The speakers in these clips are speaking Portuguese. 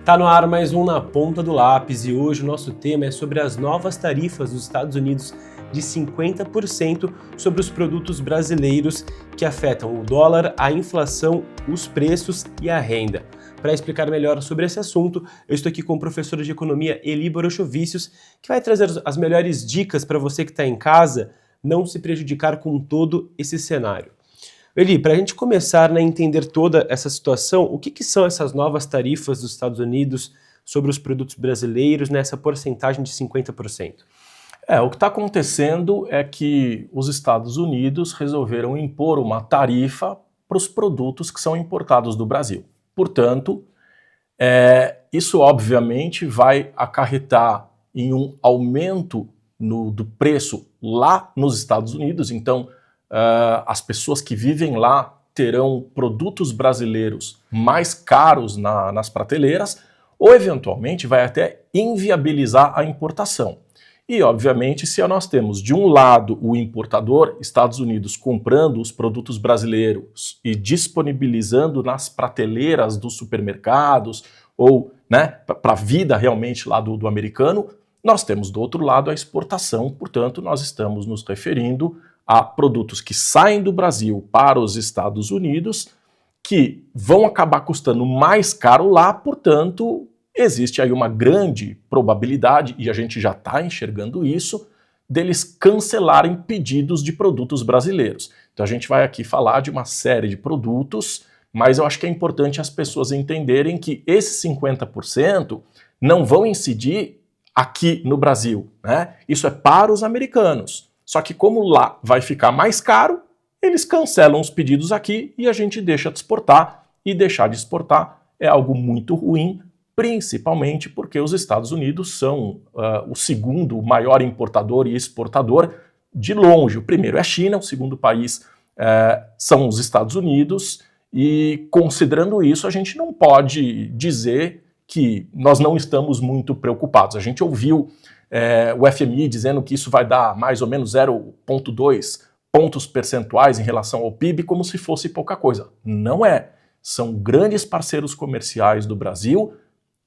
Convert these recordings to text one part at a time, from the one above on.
Tá no ar mais um Na Ponta do Lápis e hoje o nosso tema é sobre as novas tarifas dos Estados Unidos de 50% sobre os produtos brasileiros que afetam o dólar, a inflação, os preços e a renda. Para explicar melhor sobre esse assunto, eu estou aqui com o professor de economia Eli Borochovicius, que vai trazer as melhores dicas para você que está em casa não se prejudicar com todo esse cenário. Eli, para a gente começar a entender toda essa situação, o que são essas novas tarifas dos Estados Unidos sobre os produtos brasileiros nessa porcentagem de 50%? O que está acontecendo é que os Estados Unidos resolveram impor uma tarifa para os produtos que são importados do Brasil. Portanto, isso obviamente vai acarretar em um aumento do preço lá nos Estados Unidos. Então, as pessoas que vivem lá terão produtos brasileiros mais caros nas prateleiras, ou eventualmente vai até inviabilizar a importação. E obviamente, se nós temos de um lado o importador, Estados Unidos, comprando os produtos brasileiros e disponibilizando nas prateleiras dos supermercados, ou para a vida realmente lá do americano, nós temos do outro lado a exportação. Portanto, nós estamos nos referindo a produtos que saem do Brasil para os Estados Unidos, que vão acabar custando mais caro lá. Portanto, existe aí uma grande probabilidade, e a gente já está enxergando isso, deles cancelarem pedidos de produtos brasileiros. Então a gente vai aqui falar de uma série de produtos, mas eu acho que é importante as pessoas entenderem que esses 50% não vão incidir aqui no Brasil, né? Isso é para os americanos. Só que como lá vai ficar mais caro, eles cancelam os pedidos aqui e a gente deixa de exportar. E deixar de exportar é algo muito ruim, principalmente porque os Estados Unidos são o segundo maior importador e exportador de longe. O primeiro é a China, o segundo país são os Estados Unidos, e considerando isso, a gente não pode dizer que nós não estamos muito preocupados. A gente ouviu o FMI dizendo que isso vai dar mais ou menos 0,2 pontos percentuais em relação ao PIB, como se fosse pouca coisa. Não é. São grandes parceiros comerciais do Brasil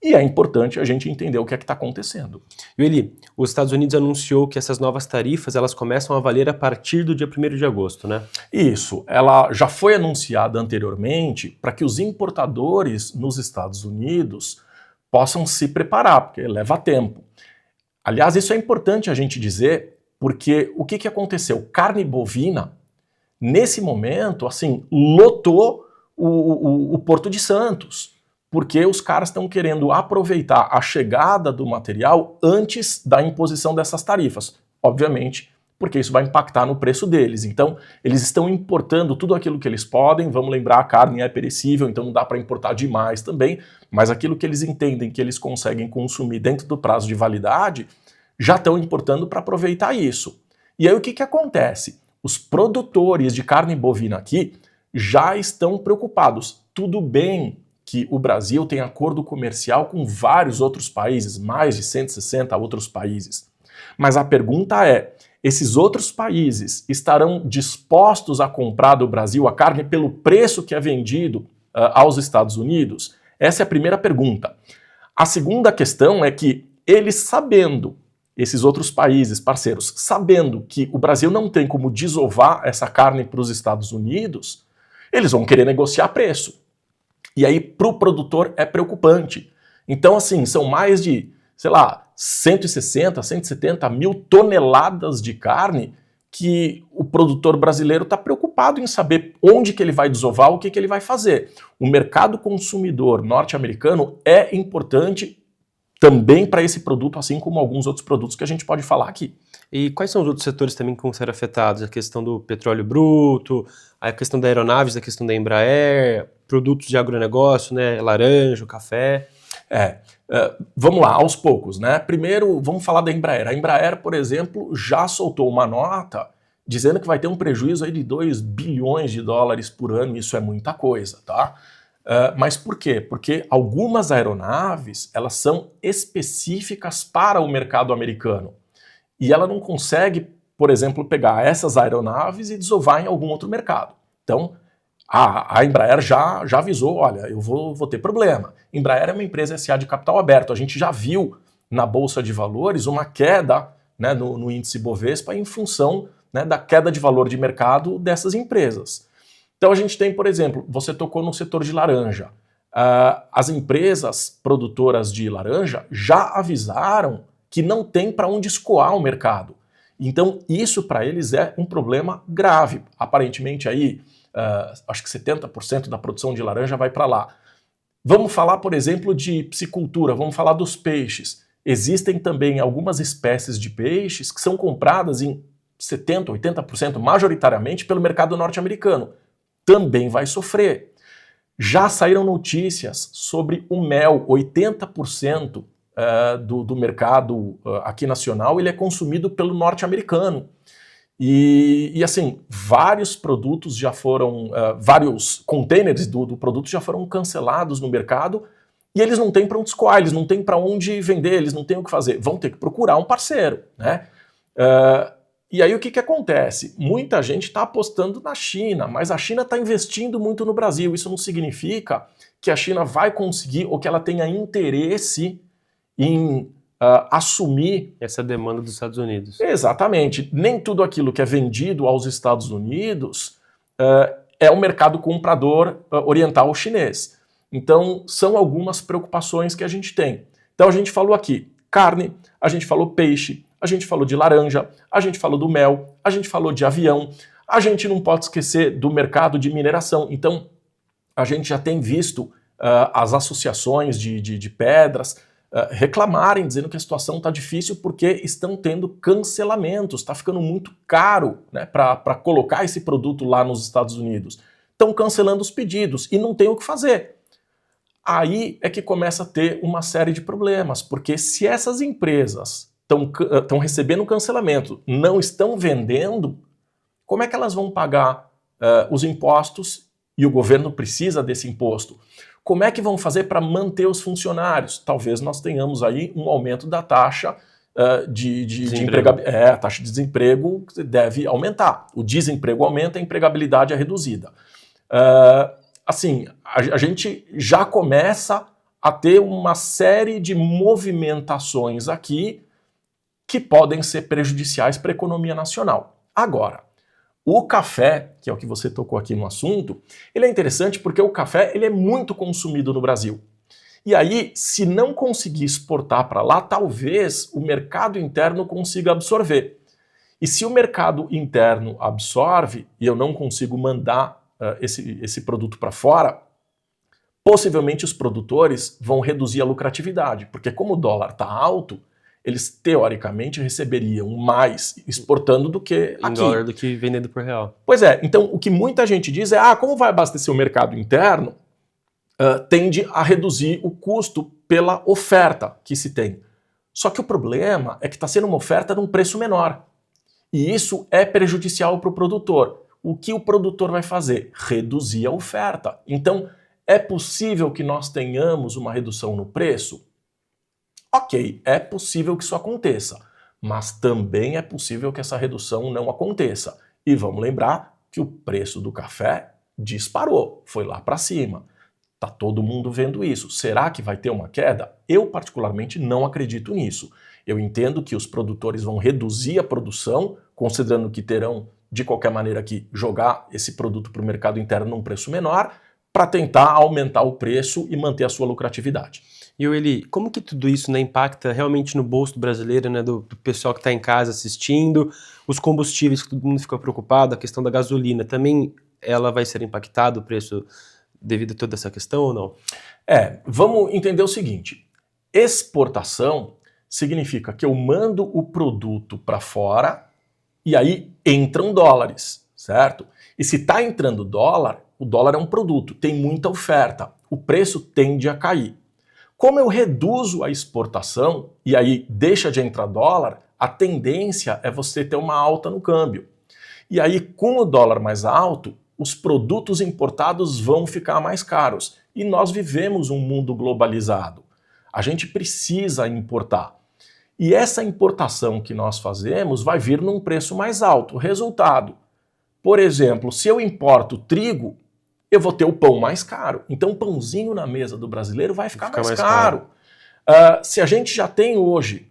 e é importante a gente entender o que é que está acontecendo. Eli, os Estados Unidos anunciou que essas novas tarifas elas começam a valer a partir do dia 1º de agosto, né? Isso. Ela já foi anunciada anteriormente para que os importadores nos Estados Unidos possam se preparar, porque leva tempo. Aliás, isso é importante a gente dizer, porque o que aconteceu? Carne bovina, nesse momento, assim, lotou o Porto de Santos, porque os caras estão querendo aproveitar a chegada do material antes da imposição dessas tarifas. Obviamente, porque isso vai impactar no preço deles. Então, eles estão importando tudo aquilo que eles podem. Vamos lembrar, a carne é perecível, então não dá para importar demais também, mas aquilo que eles entendem que eles conseguem consumir dentro do prazo de validade, já estão importando para aproveitar isso. E aí o que acontece? Os produtores de carne bovina aqui já estão preocupados. Tudo bem que o Brasil tem acordo comercial com vários outros países, mais de 160 outros países. Mas a pergunta é, esses outros países estarão dispostos a comprar do Brasil a carne pelo preço que é vendido aos Estados Unidos? Essa é a primeira pergunta. A segunda questão é que eles sabendo, esses outros países parceiros, sabendo que o Brasil não tem como desovar essa carne para os Estados Unidos, eles vão querer negociar preço. E aí para o produtor é preocupante. Então assim, são mais de, 160, 170 mil toneladas de carne que o produtor brasileiro está preocupado em saber onde que ele vai desovar, o que ele vai fazer. O mercado consumidor norte-americano é importante também para esse produto, assim como alguns outros produtos que a gente pode falar aqui. E quais são os outros setores também que vão ser afetados? A questão do petróleo bruto, a questão da aeronaves, a questão da Embraer, produtos de agronegócio, né, laranja, café... Vamos lá, aos poucos, né? Primeiro, vamos falar da Embraer. A Embraer, por exemplo, já soltou uma nota dizendo que vai ter um prejuízo aí de 2 bilhões de dólares por ano, isso é muita coisa, tá? Mas por quê? Porque algumas aeronaves, elas são específicas para o mercado americano. E ela não consegue, por exemplo, pegar essas aeronaves e desovar em algum outro mercado. Então, A Embraer já avisou, olha, eu vou ter problema. Embraer é uma empresa SA de capital aberto. A gente já viu na Bolsa de Valores uma queda, né, no índice Bovespa em função, né, da queda de valor de mercado dessas empresas. Então a gente tem, por exemplo, você tocou no setor de laranja. As empresas produtoras de laranja já avisaram que não tem para onde escoar o mercado. Então isso para eles é um problema grave. Aparentemente aí, acho que 70% da produção de laranja vai para lá. Vamos falar, por exemplo, de piscicultura, vamos falar dos peixes. Existem também algumas espécies de peixes que são compradas em 70%, 80% majoritariamente pelo mercado norte-americano. Também vai sofrer. Já saíram notícias sobre o mel, 80% do mercado aqui nacional ele é consumido pelo norte-americano. E assim, vários produtos já foram, vários containers do produto já foram cancelados no mercado e eles não têm para onde escoar, eles não têm para onde vender, eles não têm o que fazer. Vão ter que procurar um parceiro, né? E aí o que acontece? Muita gente está apostando na China, mas a China está investindo muito no Brasil. Isso não significa que a China vai conseguir ou que ela tenha interesse em assumir essa demanda dos Estados Unidos. Exatamente. Nem tudo aquilo que é vendido aos Estados Unidos é o mercado comprador oriental chinês. Então, são algumas preocupações que a gente tem. Então, a gente falou aqui carne, a gente falou peixe, a gente falou de laranja, a gente falou do mel, a gente falou de avião, a gente não pode esquecer do mercado de mineração. Então, a gente já tem visto as associações de pedras reclamarem, dizendo que a situação está difícil porque estão tendo cancelamentos, está ficando muito caro, né, para colocar esse produto lá nos Estados Unidos. Estão cancelando os pedidos e não tem o que fazer. Aí é que começa a ter uma série de problemas, porque se essas empresas estão recebendo cancelamento, não estão vendendo, como é que elas vão pagar os impostos e o governo precisa desse imposto? Como é que vão fazer para manter os funcionários? Talvez nós tenhamos aí um aumento da taxa de empregabilidade. A taxa de desemprego deve aumentar. O desemprego aumenta, a empregabilidade é reduzida. Assim, a gente já começa a ter uma série de movimentações aqui que podem ser prejudiciais para a economia nacional. Agora, o café, que é o que você tocou aqui no assunto, ele é interessante porque o café ele é muito consumido no Brasil. E aí, se não conseguir exportar para lá, talvez o mercado interno consiga absorver. E se o mercado interno absorve e eu não consigo mandar esse produto para fora, possivelmente os produtores vão reduzir a lucratividade, porque como o dólar está alto, eles teoricamente receberiam mais exportando do que aqui. Em dólar do que vendendo por real. Pois é, então o que muita gente diz é, como vai abastecer o mercado interno, tende a reduzir o custo pela oferta que se tem. Só que o problema é que está sendo uma oferta num preço menor. E isso é prejudicial para o produtor. O que o produtor vai fazer? Reduzir a oferta. Então, é possível que nós tenhamos uma redução no preço? Ok, é possível que isso aconteça, mas também é possível que essa redução não aconteça. E vamos lembrar que o preço do café disparou, foi lá para cima. Tá todo mundo vendo isso. Será que vai ter uma queda? Eu particularmente não acredito nisso. Eu entendo que os produtores vão reduzir a produção, considerando que terão de qualquer maneira que jogar esse produto para o mercado interno num preço menor, para tentar aumentar o preço e manter a sua lucratividade. E Eli, como que tudo isso, né, impacta realmente no bolso do brasileiro, né, do pessoal que está em casa assistindo, os combustíveis que todo mundo fica preocupado, a questão da gasolina, também ela vai ser impactada o preço devido a toda essa questão ou não? Vamos entender o seguinte, exportação significa que eu mando o produto para fora e aí entram dólares, certo? E se está entrando dólar, o dólar é um produto, tem muita oferta, o preço tende a cair. Como eu reduzo a exportação e aí deixa de entrar dólar, a tendência é você ter uma alta no câmbio. E aí, com o dólar mais alto, os produtos importados vão ficar mais caros. E nós vivemos um mundo globalizado. A gente precisa importar. E essa importação que nós fazemos vai vir num preço mais alto. Resultado, por exemplo, se eu importo trigo, eu vou ter o pão mais caro. Então o pãozinho na mesa do brasileiro vai ficar mais caro. Se a gente já tem hoje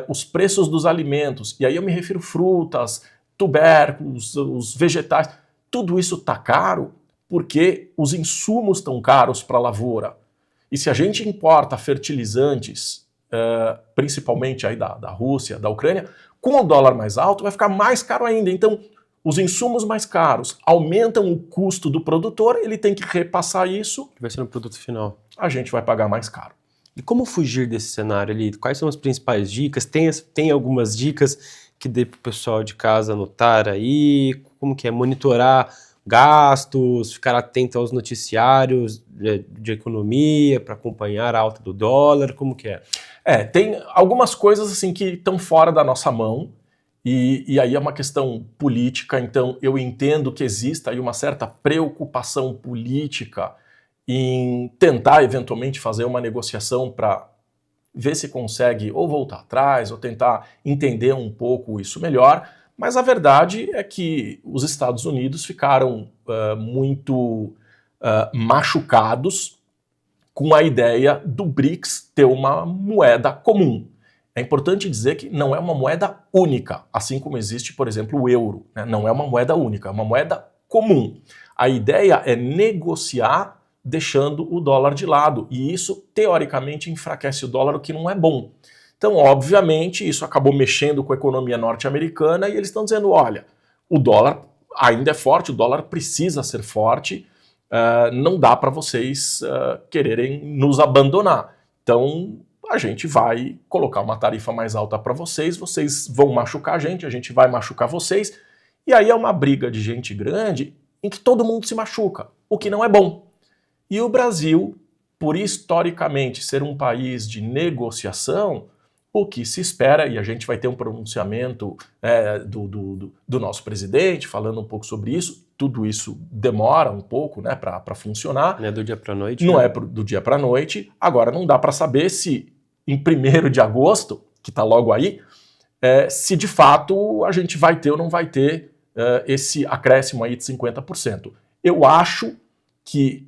os preços dos alimentos, e aí eu me refiro frutas, tubérculos, os vegetais, tudo isso está caro porque os insumos estão caros para a lavoura. E se a gente importa fertilizantes, principalmente aí da Rússia, da Ucrânia, com o dólar mais alto vai ficar mais caro ainda. Então, os insumos mais caros aumentam o custo do produtor, ele tem que repassar isso. Que vai ser no produto final. A gente vai pagar mais caro. E como fugir desse cenário ali? Quais são as principais dicas? Tem algumas dicas que dê para o pessoal de casa anotar aí? Como que é? Monitorar gastos, ficar atento aos noticiários de economia para acompanhar a alta do dólar? Como que é? Tem algumas coisas assim que estão fora da nossa mão e aí é uma questão política, então eu entendo que exista aí uma certa preocupação política em tentar eventualmente fazer uma negociação para ver se consegue ou voltar atrás ou tentar entender um pouco isso melhor, mas a verdade é que os Estados Unidos ficaram muito machucados com a ideia do BRICS ter uma moeda comum. É importante dizer que não é uma moeda única, assim como existe, por exemplo, o euro, né? Não é uma moeda única, é uma moeda comum. A ideia é negociar deixando o dólar de lado, e isso, teoricamente, enfraquece o dólar, o que não é bom. Então, obviamente, isso acabou mexendo com a economia norte-americana e eles estão dizendo, olha, o dólar ainda é forte, o dólar precisa ser forte, não dá para vocês quererem nos abandonar. Então, a gente vai colocar uma tarifa mais alta para vocês, vocês vão machucar a gente vai machucar vocês, e aí é uma briga de gente grande em que todo mundo se machuca, o que não é bom. E o Brasil, por historicamente ser um país de negociação, o que se espera, e a gente vai ter um pronunciamento do nosso presidente falando um pouco sobre isso, tudo isso demora um pouco, né, para funcionar. Não é do dia para a noite. Não né? é do dia para a noite. Agora, não dá para saber se em 1º de agosto, que está logo aí, se de fato a gente vai ter ou não vai ter esse acréscimo aí de 50%. Eu acho que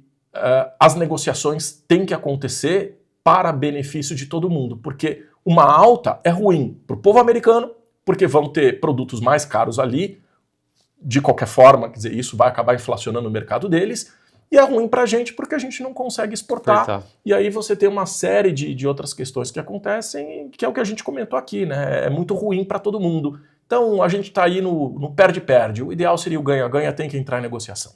as negociações têm que acontecer para benefício de todo mundo, porque uma alta é ruim para o povo americano, porque vão ter produtos mais caros ali, de qualquer forma, quer dizer, isso vai acabar inflacionando o mercado deles, e é ruim para a gente porque a gente não consegue exportar. E aí você tem uma série de outras questões que acontecem, que é o que a gente comentou aqui, né? É muito ruim para todo mundo. Então a gente está aí no perde-perde. O ideal seria o ganha-ganha, tem que entrar em negociação.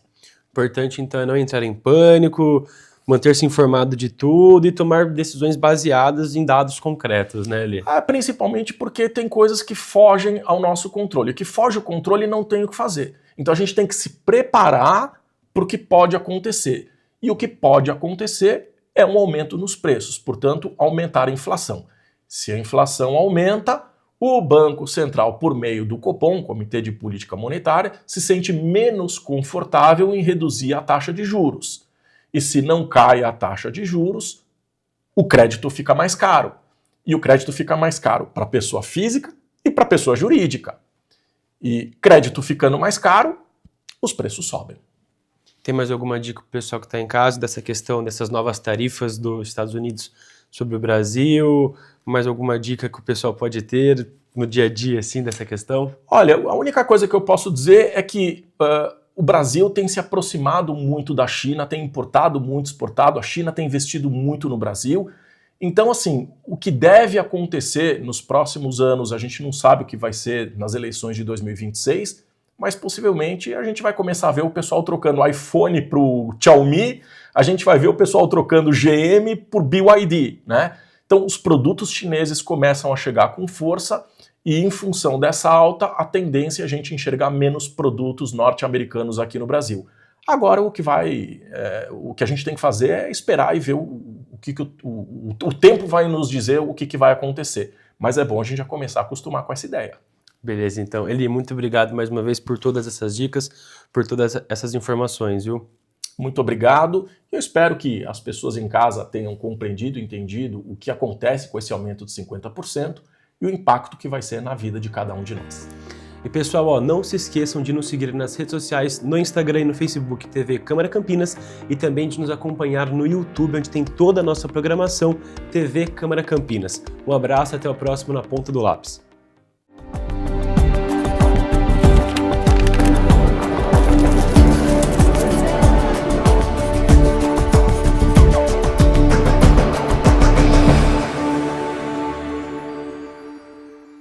Importante, então, é não entrar em pânico, manter-se informado de tudo e tomar decisões baseadas em dados concretos, né, Eli? Principalmente porque tem coisas que fogem ao nosso controle. O que foge ao controle não tem o que fazer. Então a gente tem que se preparar para o que pode acontecer. E o que pode acontecer é um aumento nos preços, portanto, aumentar a inflação. Se a inflação aumenta, o Banco Central, por meio do Copom, Comitê de Política Monetária, se sente menos confortável em reduzir a taxa de juros. E se não cai a taxa de juros, o crédito fica mais caro. E o crédito fica mais caro para a pessoa física e para a pessoa jurídica. E crédito ficando mais caro, os preços sobem. Tem mais alguma dica para o pessoal que está em casa dessa questão, dessas novas tarifas dos Estados Unidos sobre o Brasil? Mais alguma dica que o pessoal pode ter no dia a dia, assim, dessa questão? Olha, a única coisa que eu posso dizer é que o Brasil tem se aproximado muito da China, tem importado muito, exportado. A China tem investido muito no Brasil. Então, assim, o que deve acontecer nos próximos anos, a gente não sabe o que vai ser nas eleições de 2026, mas possivelmente a gente vai começar a ver o pessoal trocando iPhone para o Xiaomi, a gente vai ver o pessoal trocando GM por BYD, né? Então, os produtos chineses começam a chegar com força e, em função dessa alta, a tendência é a gente enxergar menos produtos norte-americanos aqui no Brasil. Agora, o que a gente tem que fazer é esperar e ver o tempo vai nos dizer o que vai acontecer. Mas é bom a gente já começar a acostumar com essa ideia. Beleza, então. Eli, muito obrigado mais uma vez por todas essas dicas, por todas essas informações, viu? Muito obrigado. Eu espero que as pessoas em casa tenham compreendido e entendido o que acontece com esse aumento de 50% e o impacto que vai ser na vida de cada um de nós. E pessoal, ó, não se esqueçam de nos seguir nas redes sociais, no Instagram e no Facebook TV Câmara Campinas, e também de nos acompanhar no YouTube, onde tem toda a nossa programação TV Câmara Campinas. Um abraço, até o próximo Na Ponta do Lápis.